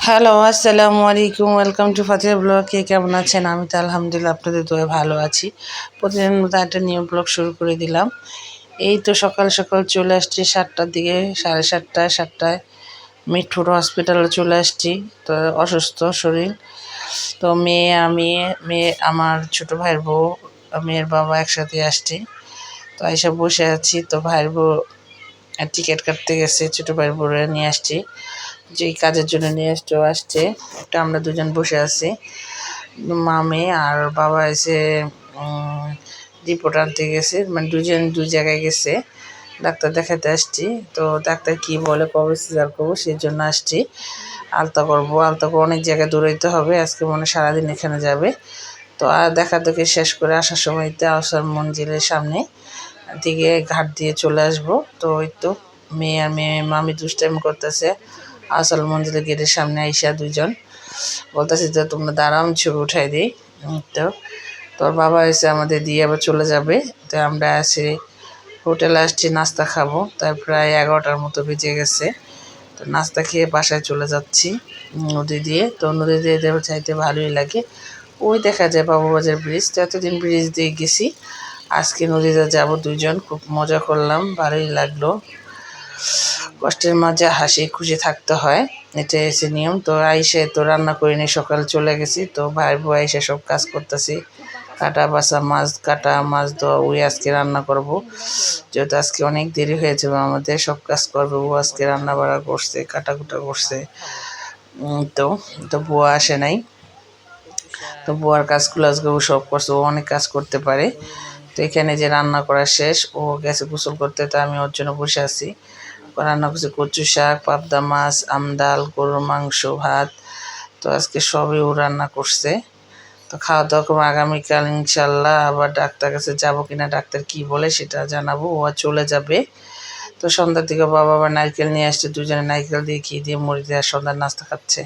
Hello, আসসালামু আলাইকুম। Welcome to Fatiha blog. কে কেমন আছেন? আমি তো আলহামদুলিল্লাহ আপনাদের দোয়ায় ভালো আছি। প্রতিদিনের মতো একটা নিউ ব্লগ শুরু করে দিলাম। এই তো সকাল সকাল চলে আসছি 7টার দিকে, 7:30টায় মিঠুর হসপিটালে চলে আসছি। তো অসুস্থ শরীর, তো মেয়ে আমার ছোটো ভাইয়ের বউ, মেয়ের বাবা একসাথে আসছি। তো এসে বসে আছি। তো ভাইয়ের বউ টিকিট কাটতে গেছে, ছোটো ভাইয়ের বউরে নিয়ে আসছি, যেই কাজের জন্য নিয়ে আসছে। তো আমরা দুজন বসে আছি, মামে আর বাবা এসে রিপোর্ট আনতে গেছে, মানে দুজন দুই জায়গায় গেছে। ডাক্তার দেখাতে আসছি। তো ডাক্তার কি বলে কবে সিজার করবো সেই জন্য আসছি। আলতা করবো, অনেক জায়গায় দৌড়াইতে হবে, আজকে মনে সারাদিন এখানে যাবে। তো আর দেখাদেখি শেষ করে আসার সময়তে আসার মঞ্জিলের সামনে দিকে ঘাট দিয়ে চলে আসবো। তো ওই তো মেয়ে মামি দুষ্টাইম করতেছে। আসল মঞ্জিলের গেটের সামনে আইসা দুইজন বলতেছে যে তোমরা দাঁড়াও, আমি ছবি উঠাই দিই। তো তোর বাবা এসে আমাদের দিয়ে আবার চলে যাবে। তো আমরা আসি হোটেলে, আসছি নাস্তা খাবো। তাই প্রায় 11টার মতো বেজে গেছে। তো নাস্তা খেয়ে বাসায় চলে যাচ্ছি নদী দিয়ে। তো নদী দিয়ে চাইতে ভালোই লাগে। ওই দেখা যায় বাবুবাজার ব্রিজ। তো এতদিন ব্রিজ দিয়ে গেছি, আজকে নদীতে যাব দুজন। খুব মজা করলাম, ভালোই লাগলো। কষ্টের মাঝে হাসি খুশি থাকতে হয়, এটা এসে নিয়ম। তো আইসে তো রান্না করিনি, সকাল চলে গেছি। তো ভাই বউ আইসে সব কাজ করতেছি, কাটা বাছা, মাছ কাটা, মাছ ধোয়া। ওই আজকে রান্না করব, যেহেতু আজকে অনেক দেরি হয়ে যাবে আমাদের, সব কাজ করবে। ও আজকে রান্না বাড়া করছে, কাটাকুটা করছে। তো তো বুয়া আসে নাই, তো বুয়ার কাজগুলো আজকে ও সব করছে। ও অনেক কাজ করতে পারে। তো এখানে যে রান্না করা শেষ, ও গেছে গোসল করতে। তো আমি ওর জন্য বসে আছি। রান্না করছি কচু শাক, পাবদা মাছ, আমডাল, গরুর মাংস, ভাত। তো আজকে সবই ও রান্না করছে। তো খাওয়া দাওয়া করবো। আগামীকাল ইনশাল্লাহ আবার ডাক্তার কাছে যাবো কিনা, ডাক্তার কি বলে সেটা জানাবো। ও আর চলে যাবে। তো সন্ধ্যার দিকে বাবা আবার নারকেল নিয়ে আসছে, দুজনে নারকেল দিয়ে ঘি দিয়ে মুড়ি দিয়ে সন্ধ্যার নাস্তা খাচ্ছে।